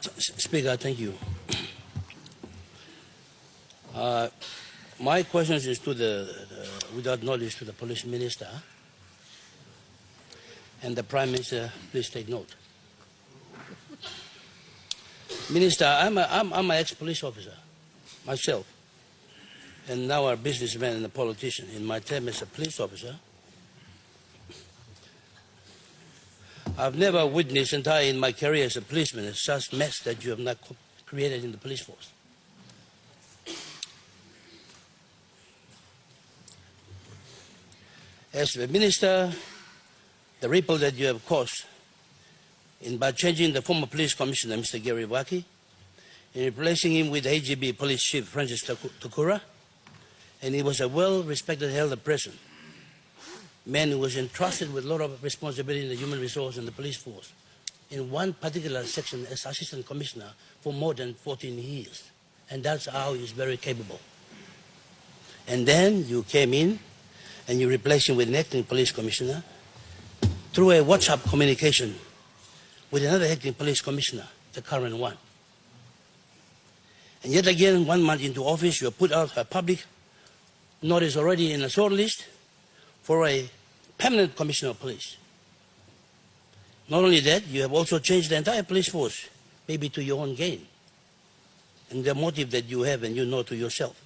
Speaker, thank you. My question is to without knowledge, to the police minister and the Prime Minister. Please take note. Minister, I'm an ex-police officer myself, and now a businessman and a politician. In my term as a police officer, I've never witnessed in my career as a policeman such mess that you have not created in the police force. As the minister, the ripple that you have caused by changing the former police commissioner, Mr. Gary Waki, and replacing him with AGB Police Chief Francis Tukura, and he was a well-respected elder person, man who was entrusted with a lot of responsibility in the human resource and the police force, in one particular section as assistant commissioner for more than 14 years. And that's how he's very capable. And then you came in and you replaced him with an acting police commissioner through a WhatsApp communication with another acting police commissioner, the current one. And yet again, 1 month into office, you have put out a public notice already in a short list for a permanent commissioner of police. Not only that, you have also changed the entire police force, maybe to your own gain, and the motive that you have and you know to yourself.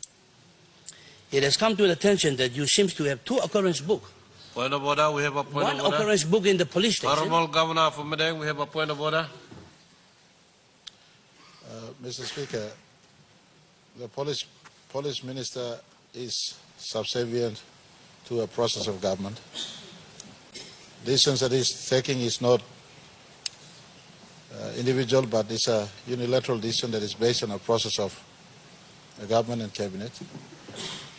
It has come to the attention that you seem to have two occurrence books. Point of order, we have a point One of order. occurrence book in the police station. Honorable Governor for Madang, we have a point of order. Mr. Speaker, the police minister is subservient to a process of government. Decisions that he's taking is not individual, but it's a unilateral decision that is based on a process of the government and cabinet.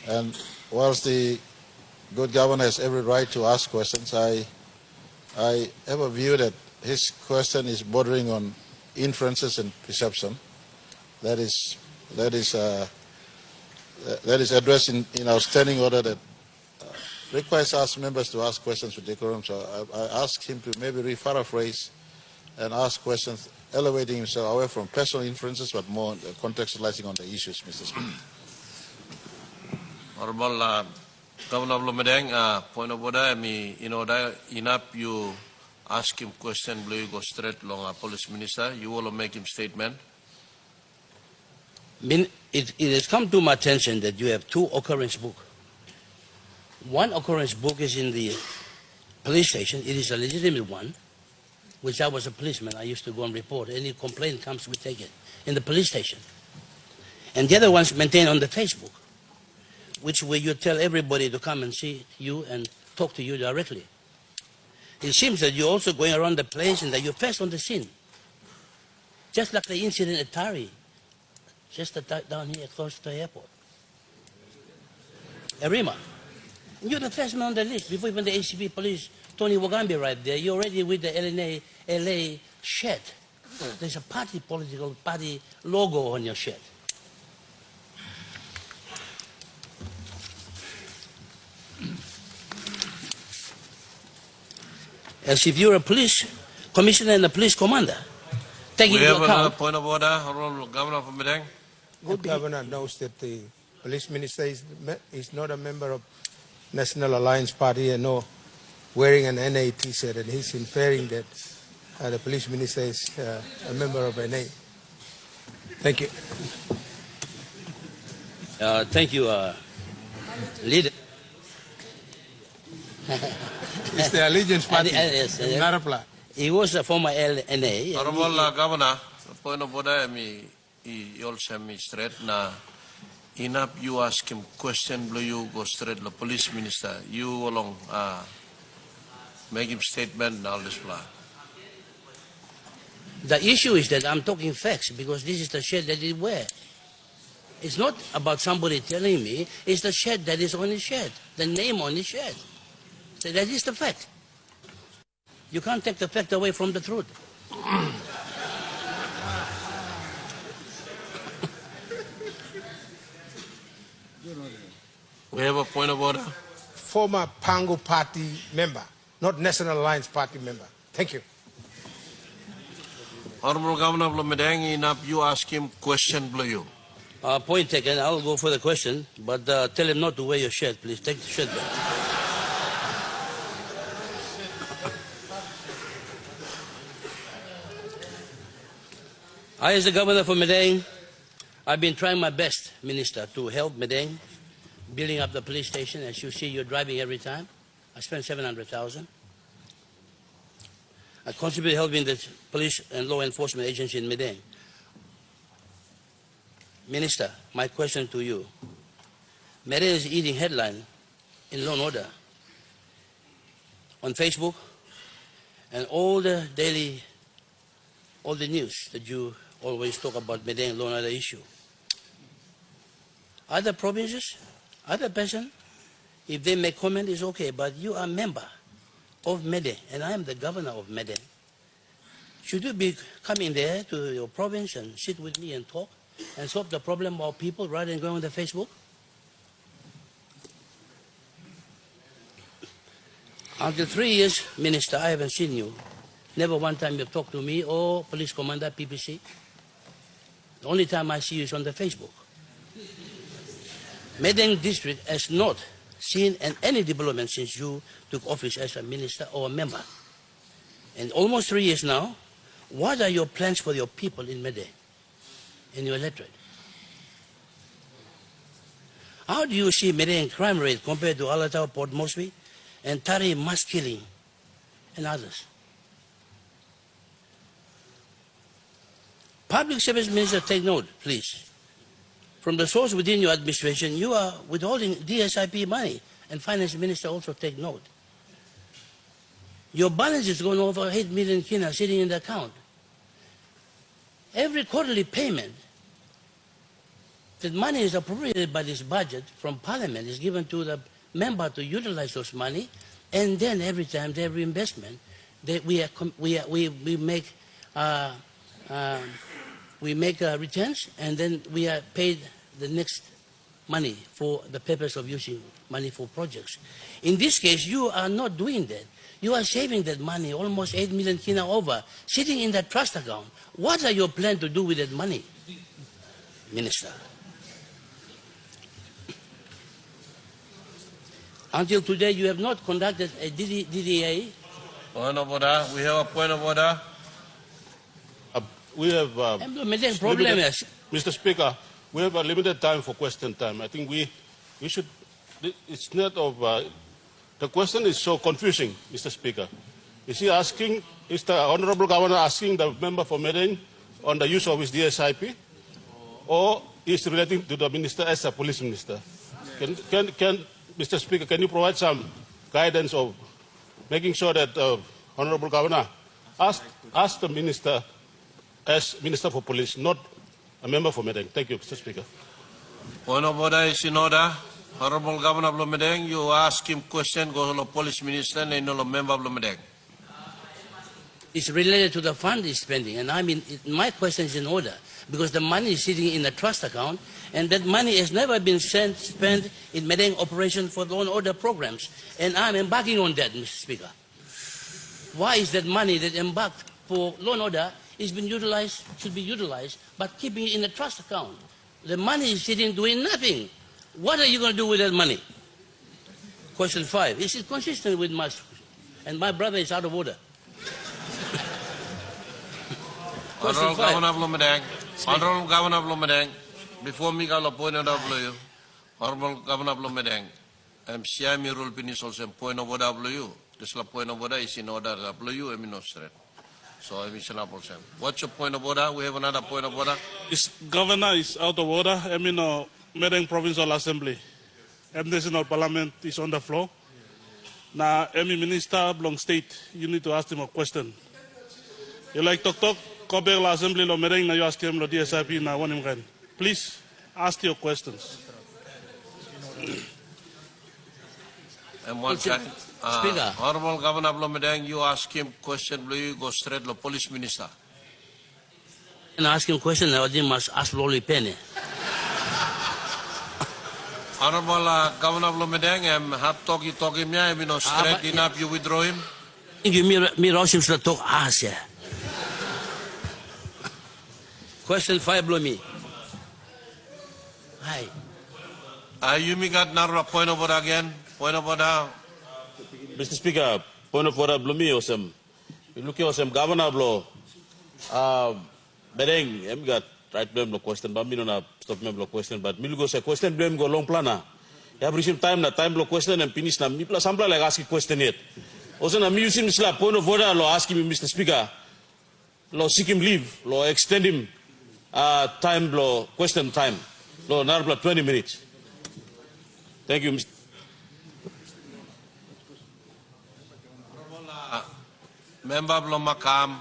And whilst the good governor has every right to ask questions, I have a view that his question is bordering on inferences and perception. That is addressed in our standing order that requires us members to ask questions with decorum. So I ask him to maybe rephrase and ask questions, elevating himself away from personal inferences, but more contextualizing on the issues, Mr. Speaker. Honorable Governor of Madang, point of order, enough you ask him question, you go straight along a police minister, you will make him statement. It has come to my attention that you have two occurrence books. One occurrence book is in the police station. It is a legitimate one, which I was a policeman. I used to go and report. Any complaint comes, we take it in the police station. And the other one's maintained on the Facebook, which where you tell everybody to come and see you and talk to you directly. It seems that you're also going around the place and that you're first on the scene. Just like the incident at Tari, just down here close to the airport. Arima. You're the first man on the list. Before even the ACP police, Tony Wagambi right there, you're already with the LA shirt. There's a political party logo on your shirt. As if you're a police commissioner and a police commander. Take We into have another account. point of order, Honorable Governor for Madang. The governor knows that the police minister is not a member of National Alliance Party and no wearing an NA t-shirt, and he's inferring that the police minister is a member of NA. Thank you. Thank you, leader. It's the Allegiance Party. Yes, Not a plan. He was a former LNA. Honorable Governor, point of order, he also me straight na enough you ask him question, you go straight the police minister. You along make him statement now this plan. The issue is that I'm talking facts because this is the shirt that he wear. It's not about somebody telling me, it's the shirt that is on his shirt, the name on his shirt. So that is the fact. You can't take the fact away from the truth. We have a point of order. Former Pango Party member, not National Alliance Party member. Thank you. Honorable Governor of Madang, enough you ask him question below you. Point taken. I'll go for the question, but tell him not to wear your shirt, please. Take the shirt back. I, as the governor for Madang, I've been trying my best, Minister, to help Madang building up the police station. As you see, you're driving every time. I spent 700,000. I contribute helping the police and law enforcement agency in Madang. Minister, my question to you. Madang is eating headline in Law and Order on Facebook and all the news that you always talk about Madang Law and Order issue. Other provinces, other person, if they make comment, it's okay, but you are a member of Madang, and I am the governor of Madang. Should you be coming there to your province and sit with me and talk and solve the problem of people rather than going on the Facebook? Until 3 years, Minister, I haven't seen you. Never one time you've talked to me or Police Commander, PPC. The only time I see you is on the Facebook. Madang District has not seen any development since you took office as a minister or a member. And almost 3 years now, what are your plans for your people in Madang, in your electorate? How do you see Madang crime rate compared to Alatau, Port Moresby, and Tari mass killing, and others? Public Service Minister, take note, please. From the source within your administration, you are withholding DSIP money, and Finance Minister also take note. Your balance is going over 8 million kina sitting in the account. Every quarterly payment, that money is appropriated by this budget from Parliament, is given to the member to utilize those money, and then every time they have reinvestment, we make returns, and then we are paid the next money for the purpose of using money for projects. In this case, you are not doing that. You are saving that money, almost 8 million kina over, sitting in that trust account. What are your plans to do with that money, Minister? Until today, you have not conducted a DDA. Point of order. We have a point of order. We have, Mr. Speaker, we have a limited time for question time. I think we should, it's not of, the question is so confusing, Mr. Speaker. Is he asking, is the Honorable Governor asking the member for Madang on the use of his DSIP? Or is relating to the minister as a police minister? Can Mr. Speaker, can you provide some guidance of making sure that Honorable Governor ask the minister as Minister for Police, not a member for Madang? Thank you, Mr. Speaker. Point of order is in order. Honorable Governor of Madang, you ask him question, go to the Police Minister and no member of Madang. It's related to the fund he's spending, and I mean, my question is in order, because the money is sitting in a trust account, and that money has never been spent in Madang operation for law and order programs, and I'm embarking on that, Mr. Speaker. Why is that money that embarked for law and order is being utilized, should be utilized, but keeping it in a trust account? The money is sitting doing nothing. What are you going to do with that money? Question 5. Is it consistent with my, and my brother is out of order. Honorable Governor of Madang, Honorable Governor of Madang, before me go point of order, Honorable Governor of Madang, MCI mi rule finish also point of order you. This point of order is in order you and no straight. So I'm what's your point of order? We have another point of order. This governor is out of order. Madang Provincial Assembly. National Parliament is on the floor. Now, any minister belong state, you need to ask him a question. You like talk, Kobe la Assembly lo Madang na you ask him lo DSIP na one him. Please ask your questions. And one second. Speaker. Honorable Governor of Madang, you ask him question, you go straight to the Police Minister. And ask him question, I must ask Loli Penny. Honorable Governor of Madang, have talking me, I mean, straight enough, you withdraw him. You me Roshim should talk Asia. Question 5, Blumi. Hi. You may got another point of order again. Point of order. Mr. Speaker, point of order, Blumi, osem. Look osem governor blow. Madang, em got right blame no question, but me no na stop me blow question, but me go say question blame go long plana. Ya receive time na time blow question and finish na me plus sample like ask question yet. Also na me using slap point of order lo ask him Mr. Speaker. Lo seek him leave, lo extend him time lo question time. Lo na 20 minutes. Thank you, Mr. Member blow makam.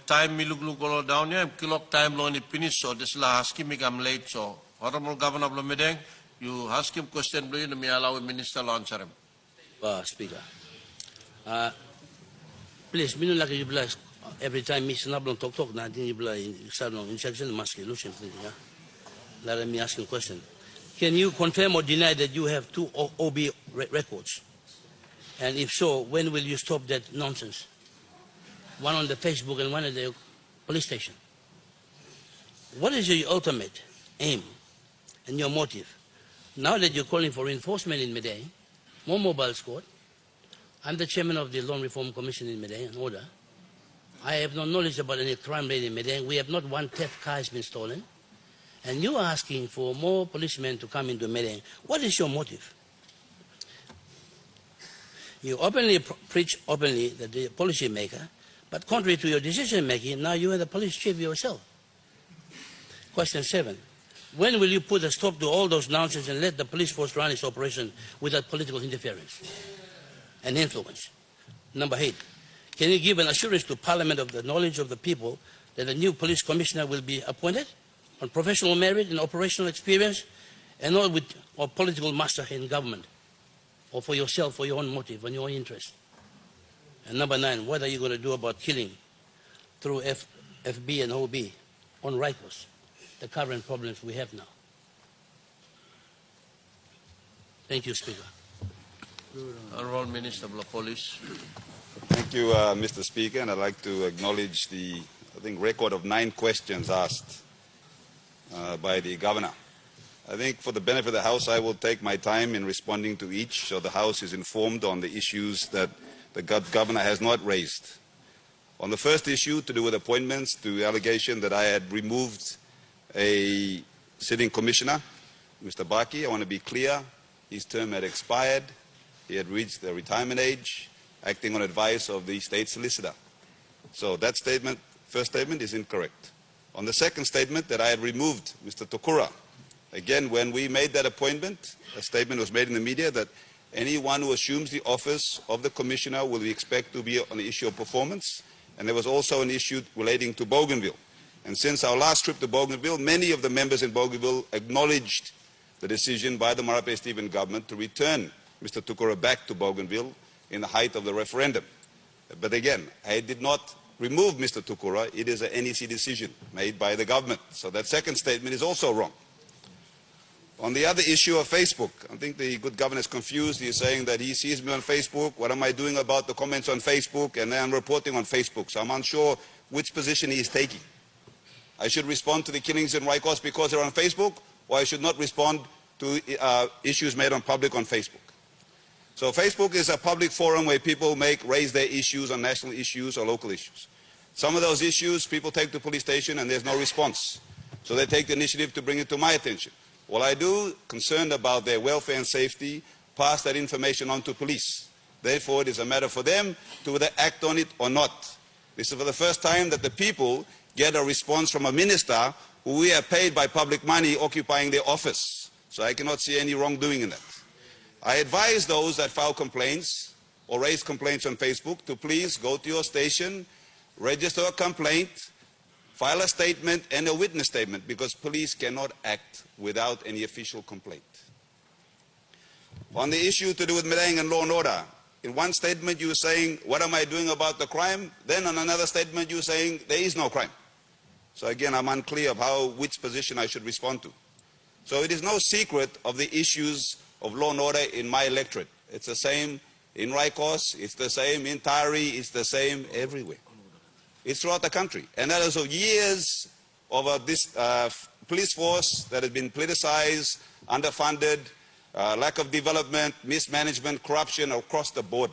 Time me look all down here. Clock time lo ni finish so this la ask him I'm late so. Honorable Governor blow Madang, you ask him question blow you me allow minister to answer him. Speaker. Please, me no like you blast every time me snabble talk na din you blast start no instruction mask illusion please. Let me ask you a question. Can you confirm or deny that you have 2 OB records? And if so, when will you stop that nonsense? One on the Facebook and one at the police station. What is your ultimate aim and your motive? Now that you're calling for reinforcement in Madang, more mobile squad, I'm the chairman of the Law Reform Commission in Madang, an order. I have no knowledge about any crime rate in Madang. We have not one theft car has been stolen. And you are asking for more policemen to come into Madang. What is your motive? You openly preach openly that the policy maker, but contrary to your decision making, now you are the police chief yourself. Question 7. When will you put a stop to all those nonsense and let the police force run its operation without political interference and influence? Number 8. Can you give an assurance to Parliament of the knowledge of the people that a new police commissioner will be appointed on professional merit and operational experience and not with a political master in government or for yourself, for your own motive and your own interest? And number 9, what are you going to do about killing through FB and OB on Rikers, the current problems we have now? Thank you, Speaker. Honorable Minister of Police. Thank you, Mr. Speaker, and I'd like to acknowledge the, record of 9 questions asked by the Governor. I think for the benefit of the House, I will take my time in responding to each, so the House is informed on the issues that the Governor has not raised. On the first issue, to do with appointments, to the allegation that I had removed a sitting commissioner, Mr. Baki, I want to be clear, his term had expired, he had reached the retirement age, acting on advice of the State Solicitor. So that statement, first statement, is incorrect. On the second statement that I had removed Mr. Tukura, again, when we made that appointment, a statement was made in the media that anyone who assumes the office of the Commissioner will be expected to be on the issue of performance, and there was also an issue relating to Bougainville. And since our last trip to Bougainville, many of the members in Bougainville acknowledged the decision by the Marape Stephen government to return Mr. Tukura back to Bougainville in the height of the referendum. But again, I did not remove Mr. Tukura. It is an NEC decision made by the government. So that second statement is also wrong. On the other issue of Facebook, I think the good governor is confused. He is saying that he sees me on Facebook. What am I doing about the comments on Facebook? And then I'm reporting on Facebook. So I'm unsure which position he is taking. I should respond to the killings in Rikers because they're on Facebook, or I should not respond to issues made on public on Facebook. So Facebook is a public forum where people raise their issues on national issues or local issues. Some of those issues people take to the police station and there's no response. So they take the initiative to bring it to my attention. What I do, concerned about their welfare and safety, pass that information on to police. Therefore, it is a matter for them to either act on it or not. This is for the first time that the people get a response from a minister who we are paid by public money occupying their office. So I cannot see any wrongdoing in that. I advise those that file complaints or raise complaints on Facebook to please go to your station, register a complaint, file a statement and a witness statement, because police cannot act without any official complaint. On the issue to do with Madang and law and order, in one statement you are saying, what am I doing about the crime? Then on another statement you are saying, there is no crime. So again, I'm unclear of which position I should respond to. So it is no secret of the issues of law and order in my electorate. It's the same in Rikers, it's the same in Tari, it's the same everywhere. It's throughout the country. And that is of years over this police force that has been politicized, underfunded, lack of development, mismanagement, corruption across the board.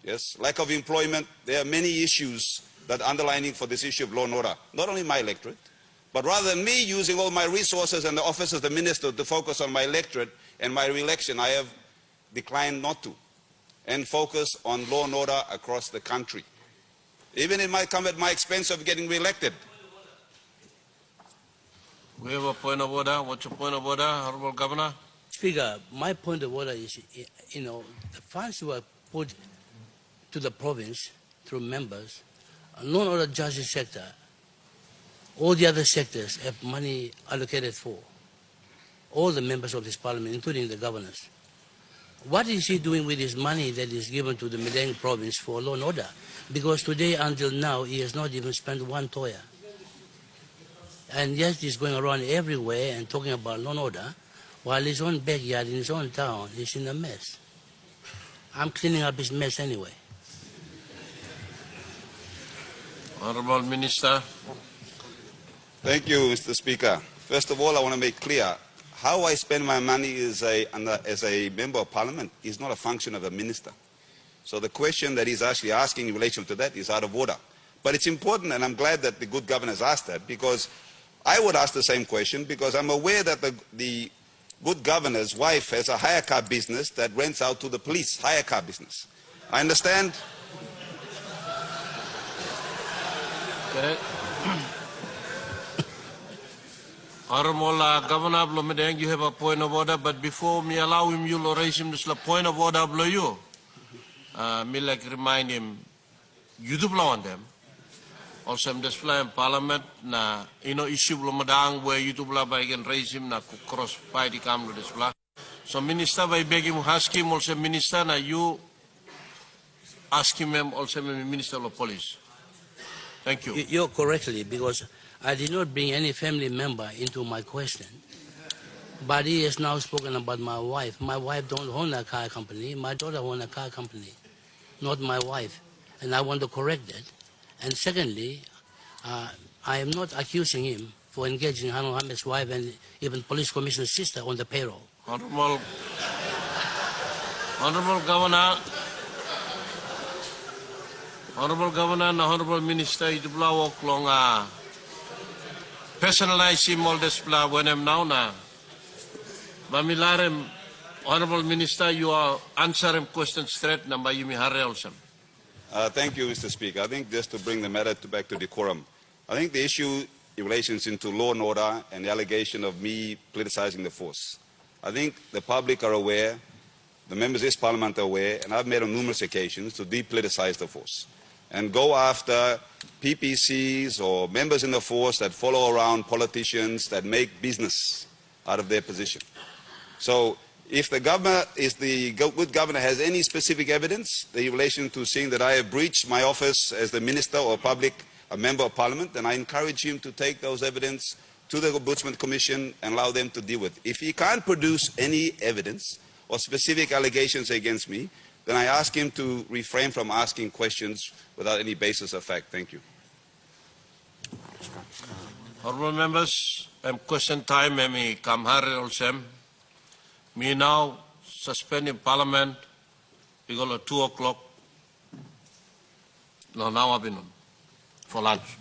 Yes, lack of employment. There are many issues that are underlining for this issue of law and order. Not only my electorate, but rather than me using all my resources and the office of the minister to focus on my electorate and my re-election, I have declined not to, and focus on law and order across the country. Even it might come at my expense of getting re-elected. We have a point of order. What's your point of order, Honorable Governor? Speaker, my point of order is, the funds were put to the province through members, not all the justice sector. All the other sectors have money allocated for. All the members of this parliament, including the governors. What is he doing with his money that is given to the Madang province for law and order? Because today, until now, he has not even spent one toya. And yet he's going around everywhere and talking about law and order, while his own backyard in his own town is in a mess. I'm cleaning up his mess anyway. Honorable Minister. Thank you, Mr. Speaker. First of all, I want to make clear, how I spend my money as a member of parliament is not a function of a minister. So the question that he's actually asking in relation to that is out of order. But it's important, and I'm glad that the good governor has asked that, because I would ask the same question, because I'm aware that the good governor's wife has a hire car business that rents out to the police, hire car business. I understand. Okay. Honorable Governor of Madang, you have a point of order, but before me allow him, you'll raise him this point of order of you. Me like remind him, you do blow on them. Also, display in Parliament na issue of Madang where you do blow by again raise him na cross fight the camera display. So Minister, by beg him, ask him also Minister na you ask him also Minister of Police. Thank you. You're correctly, because I did not bring any family member into my question. But he has now spoken about my wife. My wife don't own a car company. My daughter owns a car company, not my wife. And I want to correct that. And secondly, I am not accusing him for engaging Hanu Hamid's wife and even police commissioner's sister on the payroll. Honorable Governor, and Honorable Minister, you blow long personalize him all this blah when I'm now na. Mamilarem, Honorable Minister, you are answering questions straight number you also. Thank you, Mr. Speaker. I think just to bring the matter back to decorum, I think the issue in relation to law and order and the allegation of me politicizing the force. I think the public are aware, the members of this parliament are aware, and I've made on numerous occasions to depoliticize the force and go after PPCs or members in the force that follow around politicians that make business out of their position. So if the governor good governor has any specific evidence in relation to saying that I have breached my office as the minister or a member of parliament, then I encourage him to take those evidence to the Ombudsman Commission and allow them to deal with it. If he can't produce any evidence or specific allegations against me, then I ask him to refrain from asking questions without any basis of fact. Thank you. Honorable members, question time, me come here also. Me now suspend in Parliament because of 2 o'clock. No, now I've been on for lunch.